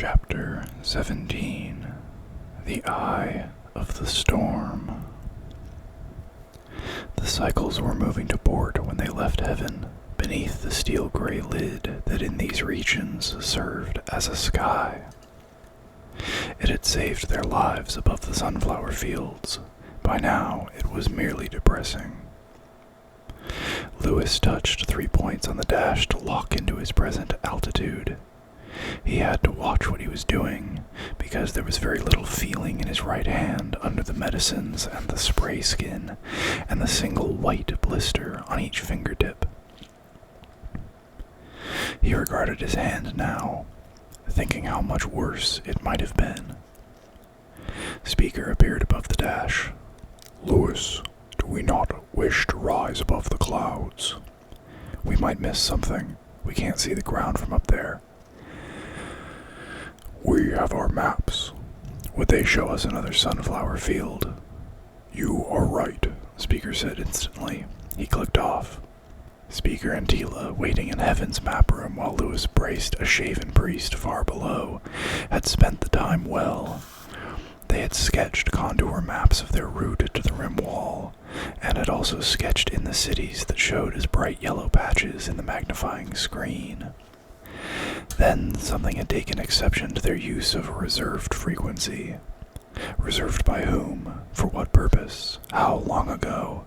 Chapter 17. The Eye of the Storm. The cycles were moving to port when they left heaven, beneath the steel-gray lid that in these regions served as a sky. It had saved their lives above the sunflower fields. By now, it was merely depressing. Lewis touched 3 points on the dash to lock into his present altitude. He had to watch what he was doing, because there was very little feeling in his right hand under the medicines and the spray skin, and the single white blister on each fingertip. He regarded his hand now, thinking how much worse it might have been. Speaker appeared above the dash. "Lewis, do we not wish to rise above the clouds? We might miss something. We can't see the ground from up there. We have our maps. Would they show us another sunflower field?" "You are right," Speaker said instantly. He clicked off. Speaker and Tila, waiting in Heaven's map room while Lewis braced a shaven priest far below, had spent the time well. They had sketched contour maps of their route to the rim wall, and had also sketched in the cities that showed as bright yellow patches in the magnifying screen. Then something had taken exception to their use of a reserved frequency. Reserved by whom? For what purpose? How long ago?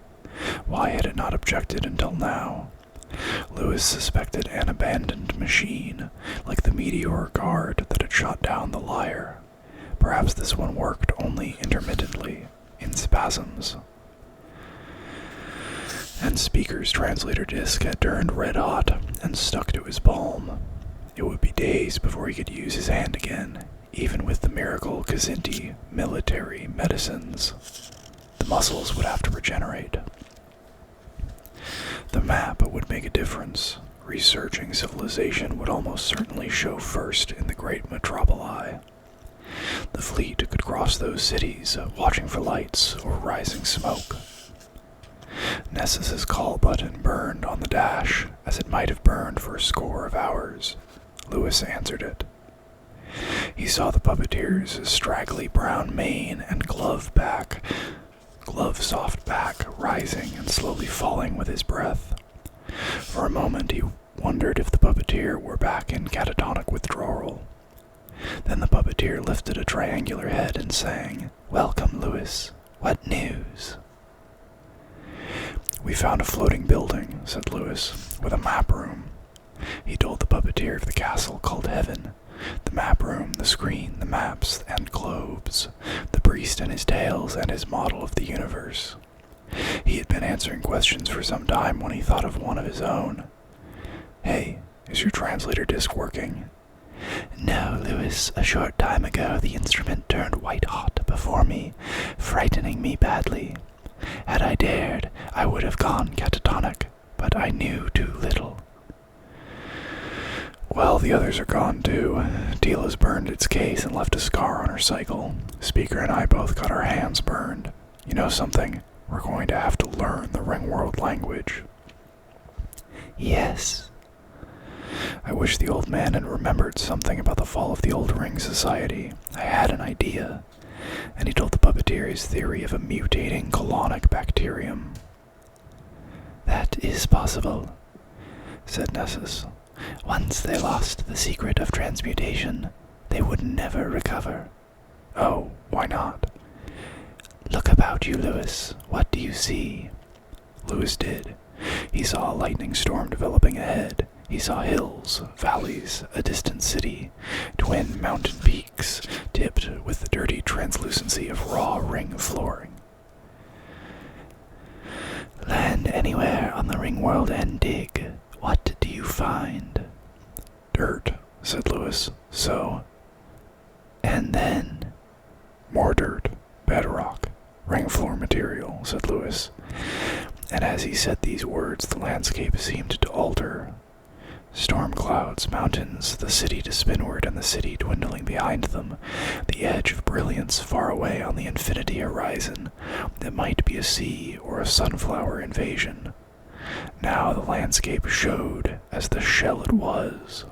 Why had it not objected until now? Lewis suspected an abandoned machine, like the meteor guard that had shot down the Lyre. Perhaps this one worked only intermittently, in spasms. And Speaker's translator disc had turned red-hot and stuck to his palm. It would be days before he could use his hand again, even with the miracle Kazinti military medicines. The muscles would have to regenerate. The map would make a difference. Researching civilization would almost certainly show first in the great metropoli. The fleet could cross those cities, watching for lights or rising smoke. Nessus's call button burned on the dash, as it might have burned for a score of hours. Lewis answered it. He saw the puppeteer's straggly brown mane and glove-soft back rising and slowly falling with his breath. For a moment he wondered if the puppeteer were back in catatonic withdrawal. Then the puppeteer lifted a triangular head and sang, "Welcome, Lewis. What news?" "We found a floating building," said Lewis, "with a map room." He told the puppeteer of the castle called Heaven, the map room, the screen, the maps, and globes, the priest and his tales, and his model of the universe. He had been answering questions for some time when he thought of one of his own. "Hey, is your translator disc working?" "No, Lewis. A short time ago the instrument turned white-hot before me, frightening me badly. Had I dared, I would have gone catatonic, but I knew too little." "Well, the others are gone too. Tila's burned its case and left a scar on her cycle. Speaker and I both got our hands burned. You know something? We're going to have to learn the Ringworld language." "Yes." "I wish the old man had remembered something about the fall of the Old Ring Society. I had an idea." And he told the puppeteer his theory of a mutating colonic bacterium. "That is possible," said Nessus. "Once they lost the secret of transmutation, they would never recover." "Oh, why not?" "Look about you, Lewis. What do you see?" Lewis did. He saw a lightning storm developing ahead. He saw hills, valleys, a distant city, twin mountain peaks, tipped with the dirty translucency of raw ring flooring. "Land anywhere on the Ringworld and dig. What do you find?" "Dirt," said Lewis. "So?" "And then?" "More dirt, bedrock, ring floor material," said Lewis. And as he said these words, the landscape seemed to alter. Storm clouds, mountains, the city to spinward and the city dwindling behind them, the edge of brilliance far away on the infinity horizon that might be a sea or a sunflower invasion. Now the landscape showed as the shell it was.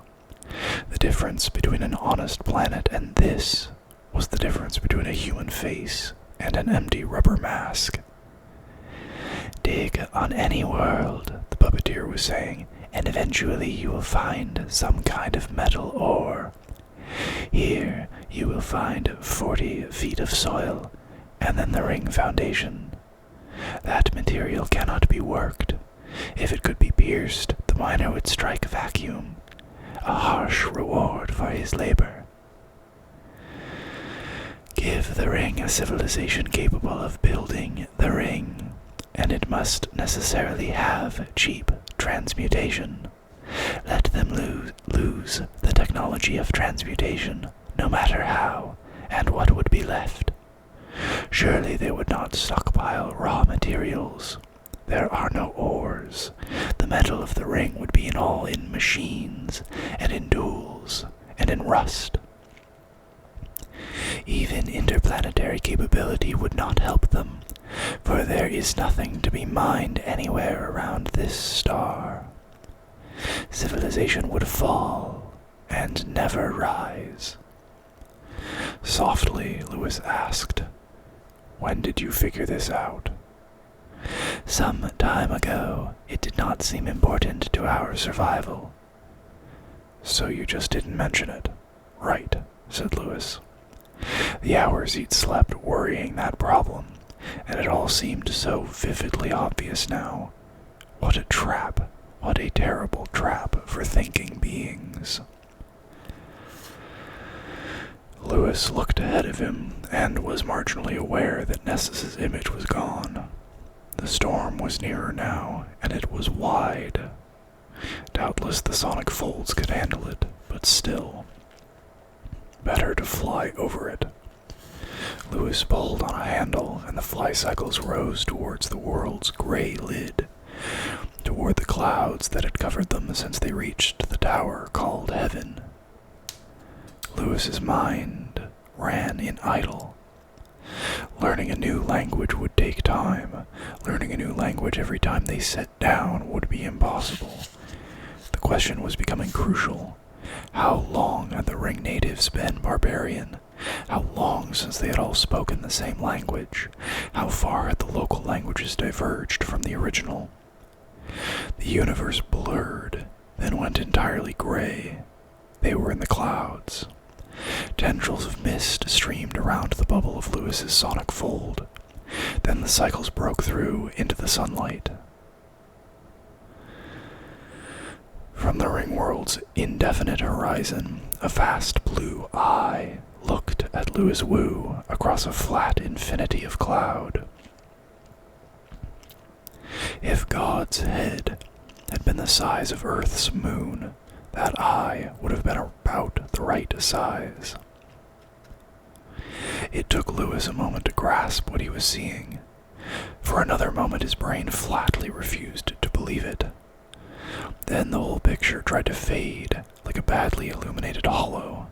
The difference between an honest planet and this was the difference between a human face and an empty rubber mask. Dig on any world, the puppeteer was saying, and eventually you will find some kind of metal ore. Here you will find 40 feet of soil, and then the ring foundation. That material cannot be worked. If it could be pierced, the miner would strike a vacuum, a harsh reward for his labor. Give the ring a civilization capable of building the ring, and it must necessarily have cheap transmutation. Let them lose the technology of transmutation, no matter how, and what would be left? Surely they would not stockpile raw materials. There are no ores. The metal of the ring would be all in machines, and in duels, and in rust. Even interplanetary capability would not help them, for there is nothing to be mined anywhere around this star. Civilization would fall and never rise. Softly, Lewis asked, "When did you figure this out?" Some time ago. It did not seem important to our survival. So you just didn't mention it. Right, said Lewis. The hours he'd slept worrying that problem, and it all seemed so vividly obvious now. What a trap, what a terrible trap for thinking beings. Lewis looked ahead of him and was marginally aware that Nessus's image was gone. The storm was nearer now, and it was wide. Doubtless the sonic folds could handle it, but still. Better to fly over it. Lewis pulled on a handle, and the fly cycles rose towards the world's gray lid, toward the clouds that had covered them since they reached the tower called Heaven. Lewis's mind ran in idle. Learning a new language would take time. Learning a new language every time they sat down would be impossible. The question was becoming crucial. How long had the ring natives been barbarian? How long since they had all spoken the same language? How far had the local languages diverged from the original? The universe blurred, then went entirely gray. They were in the clouds. Tendrils of mist streamed around the bubble of Lewis's sonic fold. Then the cycles broke through into the sunlight. From the Ringworld's indefinite horizon, a vast blue eye looked at Lewis Wu across a flat infinity of cloud. If God's head had been the size of Earth's moon, that eye would have been about the right size. It took Lewis a moment to grasp what he was seeing. For another moment his brain flatly refused to believe it. Then the whole picture tried to fade like a badly illuminated hollow.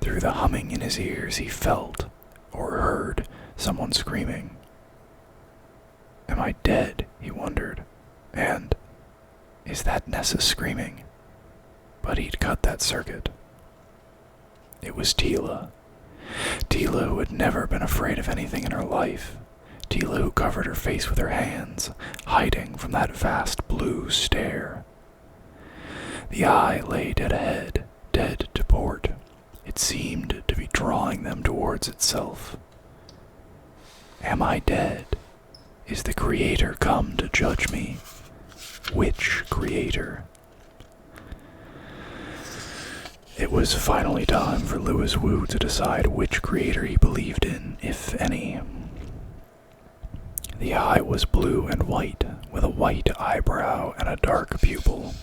Through the humming in his ears he felt, or heard, someone screaming. Am I dead? He wondered. And is that Nessus screaming? But he'd cut that circuit. It was Tila. Tila, who had never been afraid of anything in her life. Tila, who covered her face with her hands, hiding from that vast blue stare. The eye lay dead ahead, dead to port. It seemed to be drawing them towards itself. Am I dead? Is the Creator come to judge me? Which Creator? It was finally time for Lewis Wu to decide which creator he believed in, if any. The eye was blue and white, with a white eyebrow and a dark pupil.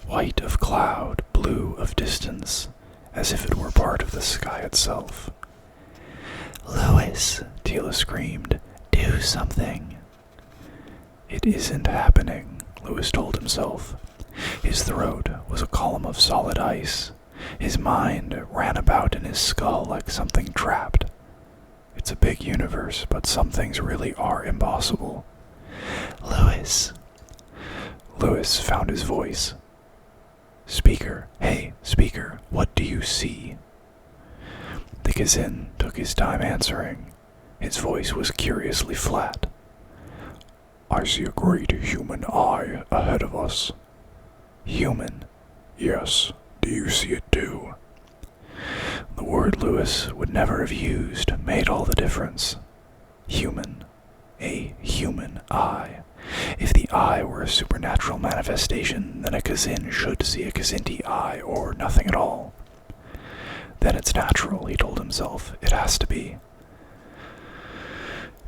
White of cloud, blue of distance, as if it were part of the sky itself. Lewis, Tila screamed, do something. It isn't happening, Lewis told himself. His throat was a column of solid ice. His mind ran about in his skull like something trapped. It's a big universe, but some things really are impossible. Lewis. Lewis found his voice. Speaker, hey, Speaker, what do you see? The Kazin took his time answering. His voice was curiously flat. I see a great human eye ahead of us. Human? Yes, do you see it too? The word Lewis would never have used made all the difference. Human. A human eye. If the eye were a supernatural manifestation, then a Kazin should see a Kazinti eye, or nothing at all. Then it's natural, he told himself. It has to be.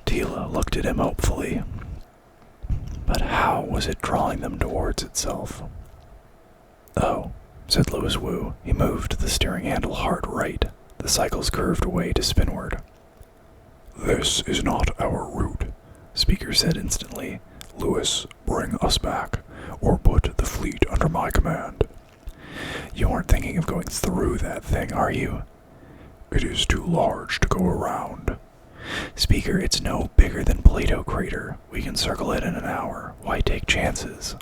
Tila looked at him hopefully. But how was it drawing them towards itself? Oh, said Lewis Wu. He moved the steering handle hard right. The cycles curved away to spinward. This is not our route, Speaker said instantly. Lewis, bring us back, or put the fleet under my command. You aren't thinking of going through that thing, are you? It is too large to go around. Speaker, it's no bigger than Plato Crater. We can circle it in an hour. Why take chances?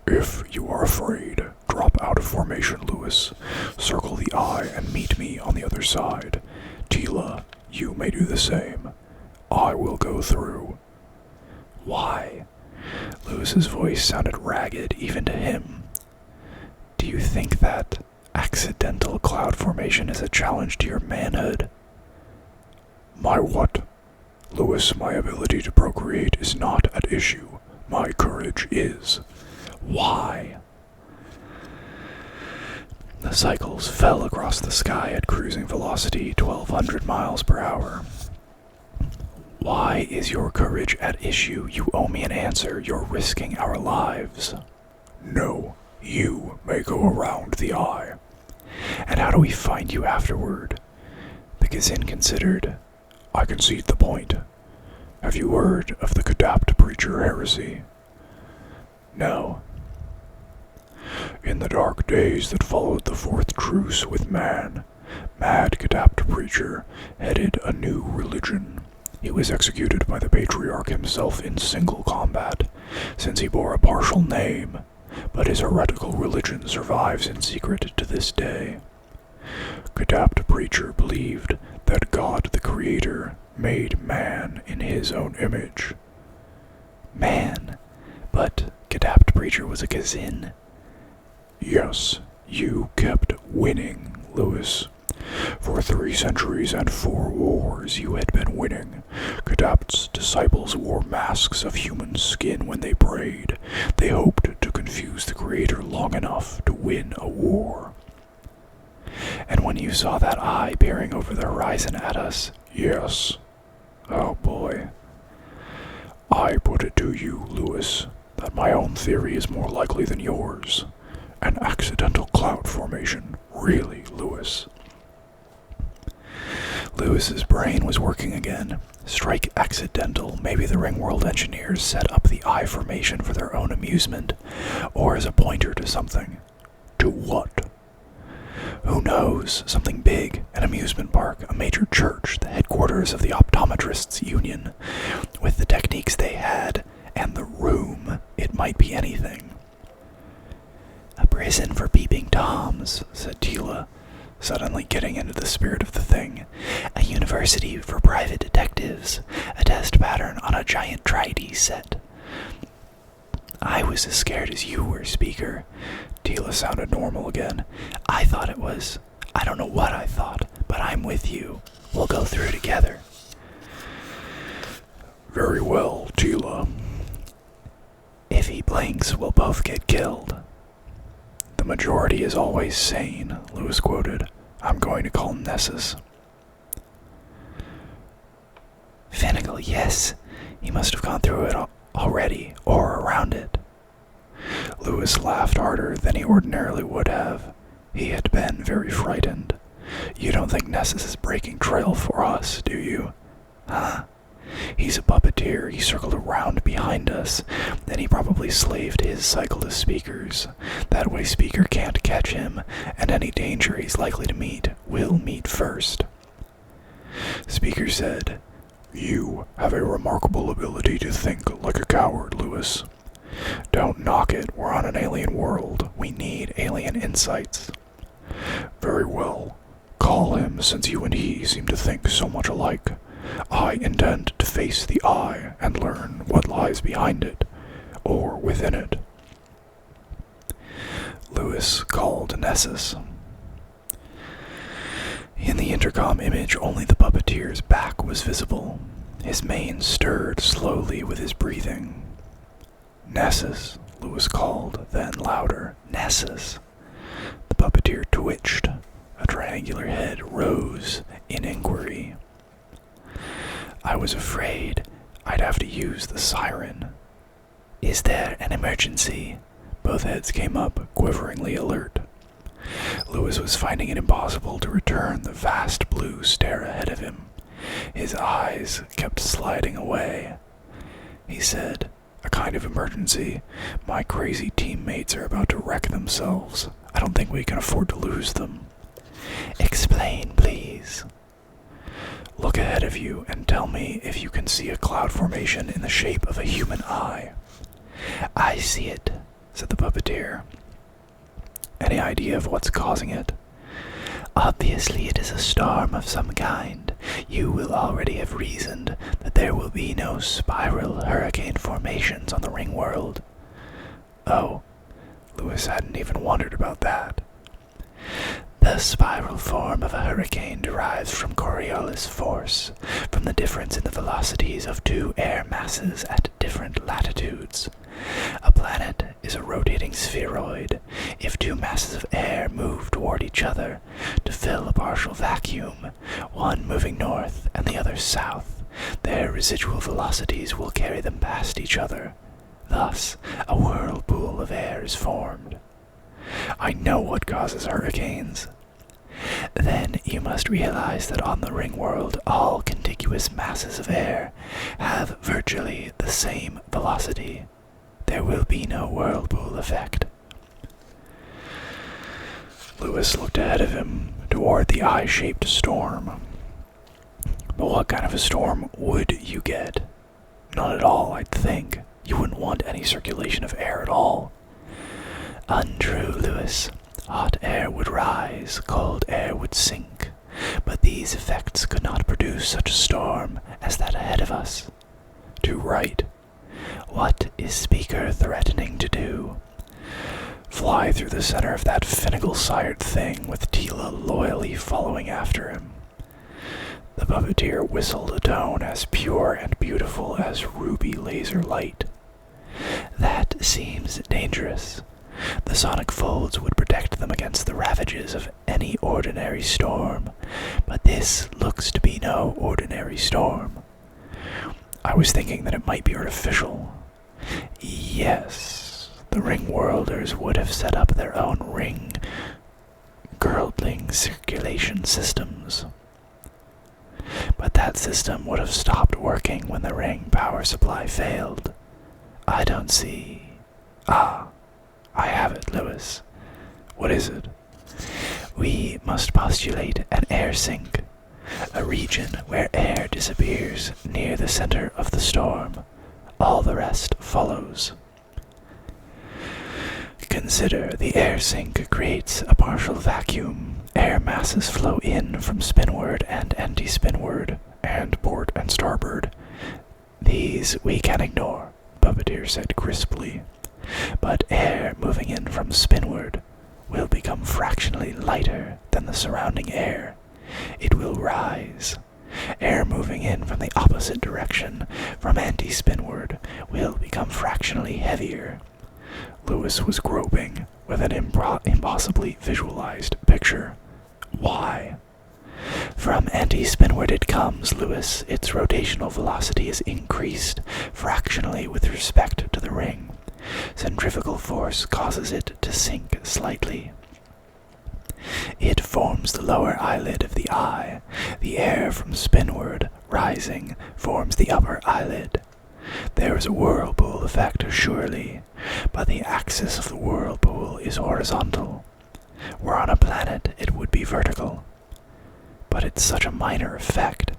If you are afraid, drop out of formation, Lewis. Circle the eye and meet me on the other side. Tila, you may do the same. I will go through. Why? Lewis's voice sounded ragged even to him. Do you think that accidental cloud formation is a challenge to your manhood? My what? Lewis, my ability to procreate is not at issue. My courage is. Why? The cycles fell across the sky at cruising velocity 1,200 miles per hour. Why is your courage at issue? You owe me an answer. You're risking our lives. No, you may go around the eye. And how do we find you afterward? The Kazin considered. I concede the point. Have you heard of the Kadapt Preacher heresy? No. In the dark days that followed the fourth truce with man, Mad Kadapt Preacher headed a new religion. He was executed by the Patriarch himself in single combat, since he bore a partial name, but his heretical religion survives in secret to this day. Kadapt Preacher believed that God the Creator made man in his own image. Man? But Kadapt Preacher was a Kazin. Yes, you kept winning, Lewis. For 3 centuries and 4 wars you had been winning. Kadapt's disciples wore masks of human skin when they prayed. They hoped to confuse the Creator long enough to win a war. And when you saw that eye peering over the horizon at us... Yes. Oh boy. I put it to you, Lewis, that my own theory is more likely than yours. An accidental cloud formation. Really, Lewis. Lewis's brain was working again. Strike accidental. Maybe the Ringworld engineers set up the eye formation for their own amusement, or as a pointer to something. To what? Who knows? Something big. An amusement park, a major church, the headquarters of the Optometrists' Union. With the techniques they had, and the room, it might be anything. A prison for peeping toms, said Tila, suddenly getting into the spirit of the thing. A university for private detectives. A test pattern on a giant Trides set. I was as scared as you were, Speaker. Tila sounded normal again. I thought it was. I don't know what I thought, but I'm with you. We'll go through together. Very well, Tila. If he blinks, we'll both get killed. The majority is always sane, Lewis quoted. I'm going to call Nessus. Finnegal, yes. He must have gone through it already, or around it. Lewis laughed harder than he ordinarily would have. He had been very frightened. You don't think Nessus is breaking trail for us, do you? Huh? He's a puppeteer. He circled around behind us. Then he probably slaved his cycle to Speaker's. That way Speaker can't catch him, and any danger he's likely to meet will meet first. Speaker said, You have a remarkable ability to think like a coward, Lewis. Don't knock it. We're on an alien world. We need alien insights. Very well. Call him, since you and he seem to think so much alike. I intend to face the eye and learn what lies behind it, or within it. Lewis called Nessus. In the intercom image, only the puppeteer's back was visible. His mane stirred slowly with his breathing. Nessus, Lewis called, then louder. Nessus. The puppeteer twitched. A triangular head rose in inquiry. I was afraid I'd have to use the siren. Is there an emergency? Both heads came up, quiveringly alert. Lewis was finding it impossible to return the vast blue stare ahead of him. His eyes kept sliding away. He said, "A kind of emergency. My crazy teammates are about to wreck themselves. I don't think we can afford to lose them." Explain, please. Look ahead of you and tell me if you can see a cloud formation in the shape of a human eye. I see it, said the puppeteer. Any idea of what's causing it? Obviously it is a storm of some kind. You will already have reasoned that there will be no spiral hurricane formations on the Ringworld. Oh, Lewis hadn't even wondered about that. The spiral form of a hurricane derives from Coriolis force, from the difference in the velocities of two air masses at different latitudes. A planet is a rotating spheroid. If two masses of air move toward each other to fill a partial vacuum, one moving north and the other south, their residual velocities will carry them past each other. Thus, a whirlpool of air is formed. I know what causes hurricanes. Then you must realize that on the Ringworld, all contiguous masses of air have virtually the same velocity. There will be no whirlpool effect. Lewis looked ahead of him, toward the eye-shaped storm. But what kind of a storm would you get? None at all, I'd think. You wouldn't want any circulation of air at all. Untrue, Lewis. Hot air would rise, cold air would sink, but these effects could not produce such a storm as that ahead of us. Too right. What is Speaker threatening to do? Fly through the center of that finical-sired thing with Tila loyally following after him. The puppeteer whistled a tone as pure and beautiful as ruby laser light. That seems dangerous. The sonic folds would protect them against the ravages of any ordinary storm, but this looks to be no ordinary storm. I was thinking that it might be artificial. Yes, the Ringworlders would have set up their own ring-girdling circulation systems. But that system would have stopped working when the ring power supply failed. I don't see... I have it, Lewis. What is it? We must postulate an air sink, a region where air disappears near the center of the storm. All the rest follows. Consider the air sink creates a partial vacuum. Air masses flow in from spinward and anti-spinward, and port and starboard. These we can ignore, Puppeteer said crisply. But air moving in from spinward will become fractionally lighter than the surrounding air. It will rise. Air moving in from the opposite direction, from anti-spinward, will become fractionally heavier. Lewis was groping with an impossibly visualized picture. Why? From anti-spinward it comes, Lewis. Its rotational velocity is increased fractionally with respect to the ring. Centrifugal force causes it to sink slightly. It forms the lower eyelid of the eye. The air from spinward, rising, forms the upper eyelid. There is a whirlpool effect, surely, but the axis of the whirlpool is horizontal. Were on a planet, it would be vertical. But it's such a minor effect.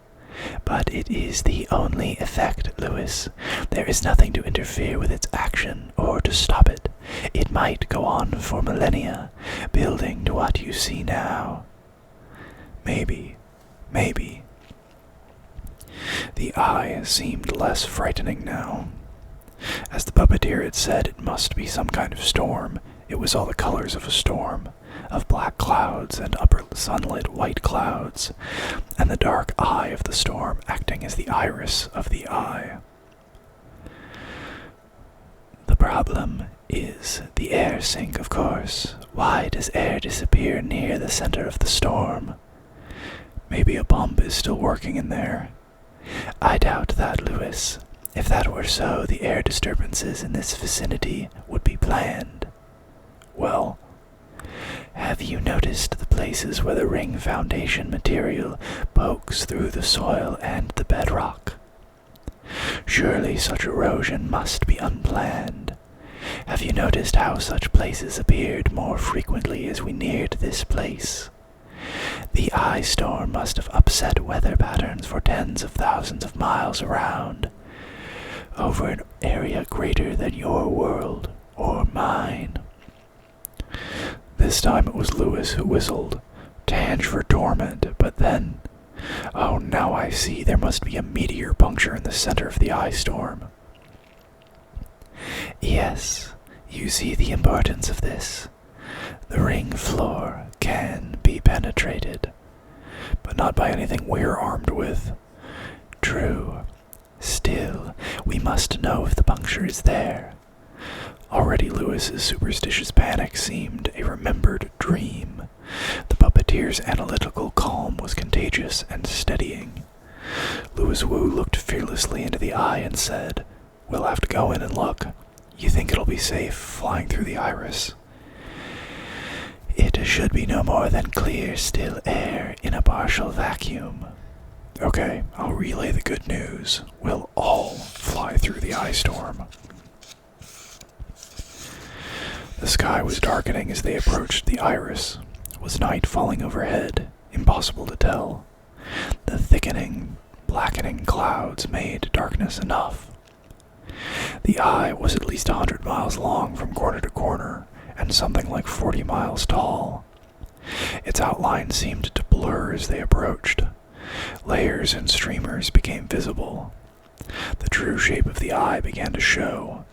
But it is the only effect, Lewis. There is nothing to interfere with its action or to stop it. It might go on for millennia, building to what you see now. Maybe. The eye seemed less frightening now. As the puppeteer had said, it must be some kind of storm. It was all the colors of a storm, of black clouds and upper sunlit white clouds, and the dark eye of the storm acting as the iris of the eye. The problem is the air sink, of course. Why does air disappear near the center of the storm? Maybe a pump is still working in there. I doubt that, Lewis. If that were so, the air disturbances in this vicinity would be planned. Well, have you noticed the places where the ring foundation material pokes through the soil and the bedrock? Surely such erosion must be unplanned. Have you noticed how such places appeared more frequently as we neared this place? The ice storm must have upset weather patterns for tens of thousands of miles around, over an area greater than your world or mine. This time it was Lewis who whistled, Tange for torment, but then, oh, now I see, there must be a meteor puncture in the center of the ice storm. Yes, you see the importance of this. The ring floor can be penetrated, but not by anything we're armed with. True. Still, we must know if the puncture is there. Already Lewis's superstitious panic seemed a remembered dream. The puppeteer's analytical calm was contagious and steadying. Lewis Wu looked fearlessly into the eye and said, We'll have to go in and look. You think it'll be safe flying through the iris? It should be no more than clear, still air in a partial vacuum. Okay, I'll relay the good news. We'll all fly through the ice storm. The sky was darkening as they approached the iris. Was night falling overhead? Impossible to tell. The thickening, blackening clouds made darkness enough. The eye was at least 100 miles long from corner to corner, and something like 40 miles tall. Its outline seemed to blur as they approached. Layers and streamers became visible. The true shape of the eye began to show.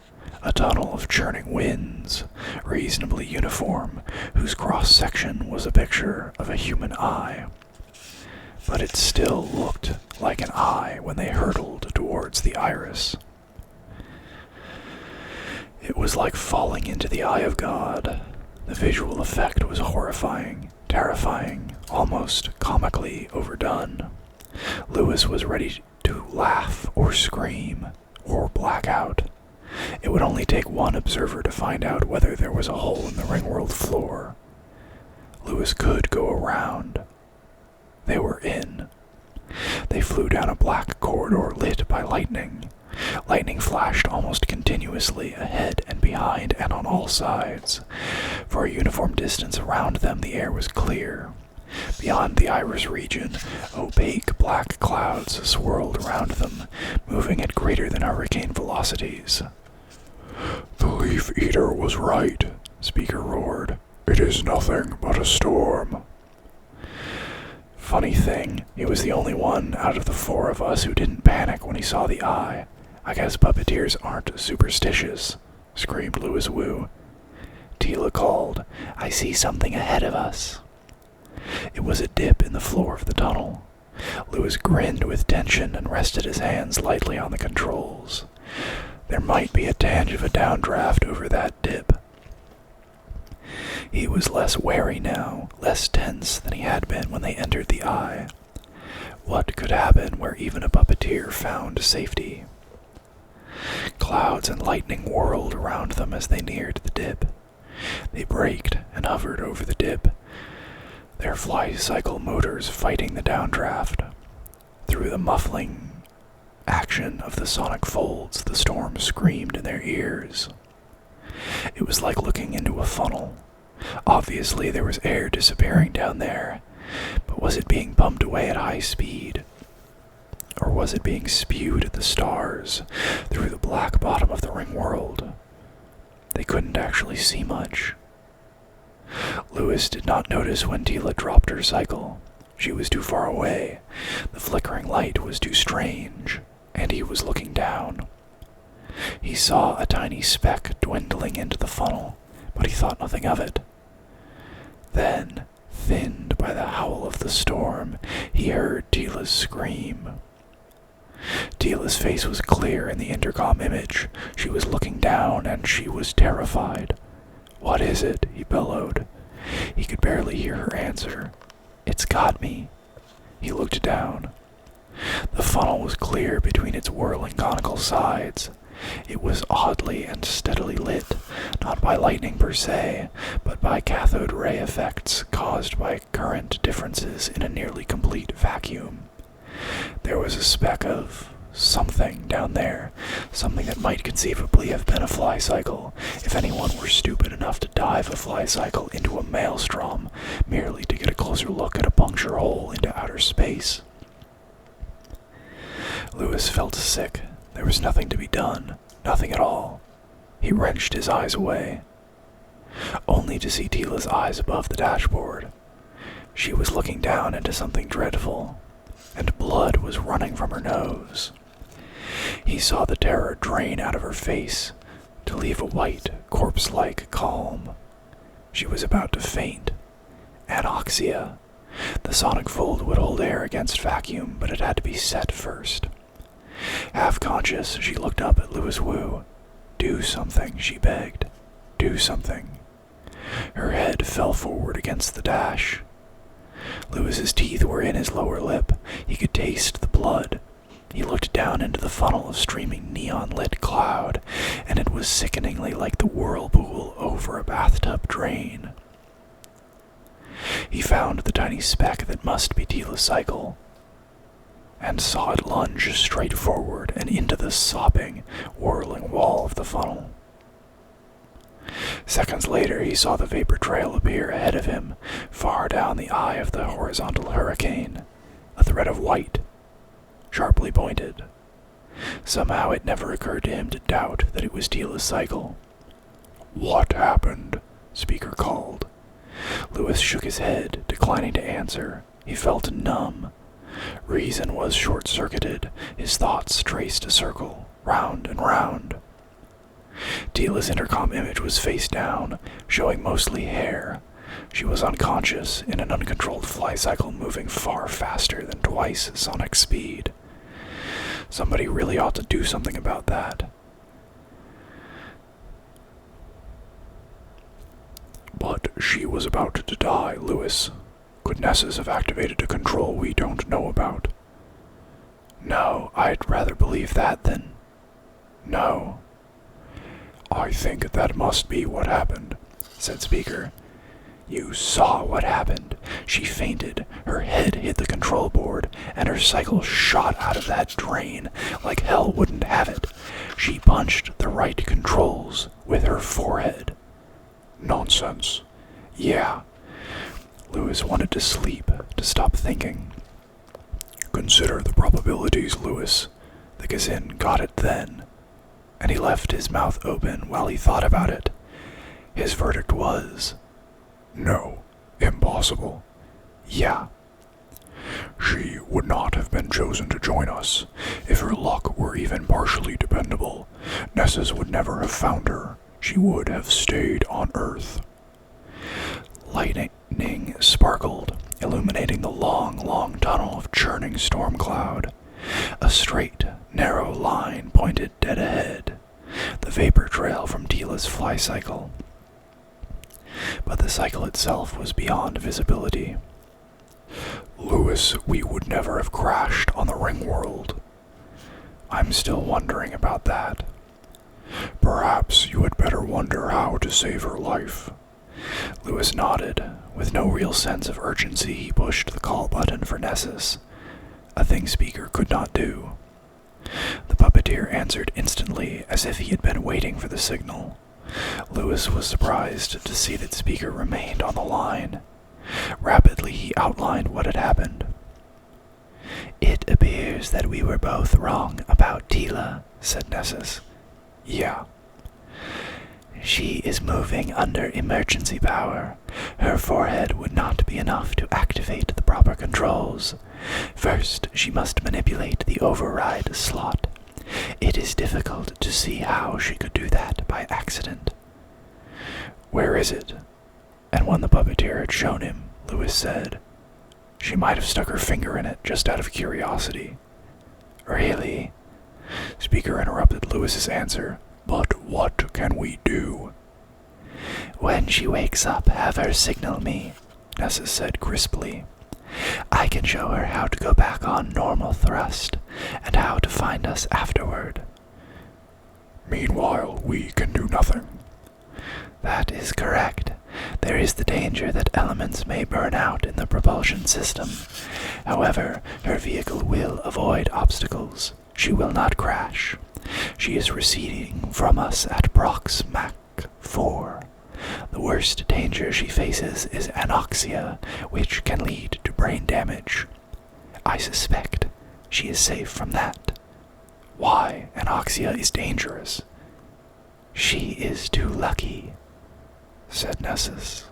A tunnel of churning winds, reasonably uniform, whose cross-section was a picture of a human eye. But it still looked like an eye when they hurtled towards the iris. It was like falling into the eye of God. The visual effect was horrifying, terrifying, almost comically overdone. Lewis was ready to laugh or scream or black out. It would only take one observer to find out whether there was a hole in the Ringworld floor. Lewis could go around. They were in. They flew down a black corridor lit by lightning. Lightning flashed almost continuously ahead and behind and on all sides. For a uniform distance around them, the air was clear. Beyond the iris region, opaque black clouds swirled around them, moving at greater than hurricane velocities. The Leaf Eater was right, Speaker roared. It is nothing but a storm. Funny thing, he was the only one out of the four of us who didn't panic when he saw the eye. I guess puppeteers aren't superstitious, screamed Lewis Wu. Tila called, I see something ahead of us. It was a dip in the floor of the tunnel. Lewis grinned with tension and rested his hands lightly on the controls. There might be a tinge of a downdraft over that dip. He was less wary now, less tense than he had been when they entered the eye. What could happen where even a puppeteer found safety? Clouds and lightning whirled around them as they neared the dip. They braked and hovered over the dip, their fly-cycle motors fighting the downdraft. Through the muffling action of the sonic folds, the storm screamed in their ears. It was like looking into a funnel. Obviously there was air disappearing down there, but was it being pumped away at high speed? Or was it being spewed at the stars through the black bottom of the Ringworld? They couldn't actually see much. Lewis did not notice when Tila dropped her cycle. She was too far away. The flickering light was too strange, and he was looking down. He saw a tiny speck dwindling into the funnel, but he thought nothing of it. Then, thinned by the howl of the storm, he heard Tila's scream. Tila's face was clear in the intercom image. She was looking down, and she was terrified. "What is it?" he bellowed. He could barely hear her answer. "It's got me." He looked down. The funnel was clear between its whirling conical sides. It was oddly and steadily lit, not by lightning per se, but by cathode ray effects caused by current differences in a nearly complete vacuum. There was a speck of something down there, something that might conceivably have been a fly cycle, if anyone were stupid enough to dive a fly cycle into a maelstrom merely to get a closer look at a puncture hole into outer space. Lewis felt sick. There was nothing to be done, nothing at all. He wrenched his eyes away, only to see Tila's eyes above the dashboard. She was looking down into something dreadful, and blood was running from her nose. He saw the terror drain out of her face, to leave a white, corpse-like calm. She was about to faint. Anoxia. The sonic fold would hold air against vacuum, but it had to be set first. Half-conscious, she looked up at Louis Wu. "Do something," she begged. "Do something." Her head fell forward against the dash. Lewis's teeth were in his lower lip. He could taste the blood. He looked down into the funnel of streaming neon-lit cloud, and it was sickeningly like the whirlpool over a bathtub drain. He found the tiny speck that must be Tila's cycle, and saw it lunge straight forward and into the sopping, whirling wall of the funnel. Seconds later, he saw the vapor trail appear ahead of him, far down the eye of the horizontal hurricane, a thread of white, sharply pointed. Somehow it never occurred to him to doubt that it was Tila's cycle. "What happened?" Speaker called. Lewis shook his head, declining to answer. He felt numb. Reason was short-circuited. His thoughts traced a circle, round and round. Tila's intercom image was face down, showing mostly hair. She was unconscious in an uncontrolled fly cycle moving far faster than twice sonic speed. Somebody really ought to do something about that. "But she was about to die, Lewis. Could Nessus have activated a control we don't know about?" "No, I'd rather believe that than... no." "I think that must be what happened," said Speaker. "You saw what happened. She fainted, her head hit the control board, and her cycle shot out of that drain like hell wouldn't have it. She punched the right controls with her forehead." "Nonsense." "Yeah." Lewis wanted to sleep, to stop thinking. "Consider the probabilities, Lewis. The Gazin got it then." And he left his mouth open while he thought about it. His verdict was, "No, impossible." "Yeah." "She would not have been chosen to join us. If her luck were even partially dependable, Nessus would never have found her. She would have stayed on Earth." Lightning sparkled, illuminating the long, long tunnel of churning storm cloud. A straight, narrow line pointed dead ahead, the vapor trail from Tila's fly cycle. But the cycle itself was beyond visibility. "Lewis, we would never have crashed on the Ringworld." "I'm still wondering about that." "Perhaps you had better wonder how to save her life." Lewis nodded. With no real sense of urgency, he pushed the call button for Nessus, a thing Speaker could not do. The puppeteer answered instantly, as if he had been waiting for the signal. Lewis was surprised to see that Speaker remained on the line. Rapidly, he outlined what had happened. "It appears seems that we were both wrong about Tila, said Nessus. Yeah. She is moving under emergency power. Her forehead would not be enough to activate the proper controls. First, she must manipulate the override slot. It is difficult to see how she could do that by accident. Where is it? And when the puppeteer had shown him, Lewis said, She might have stuck her finger in it just out of curiosity. Really? Speaker interrupted Lewis's answer. But what can we do? When she wakes up, have her signal me, Nessus said crisply. I can show her how to go back on normal thrust, and how to find us afterward. Meanwhile, we can do nothing. That is correct. There is the danger that elements may burn out in the propulsion system. However, her vehicle will avoid obstacles. She will not crash. She is receding from us at Prox Mach 4. The worst danger she faces is anoxia, which can lead to brain damage. I suspect she is safe from that. Why? Anoxia is dangerous. She is too lucky, said Nessus.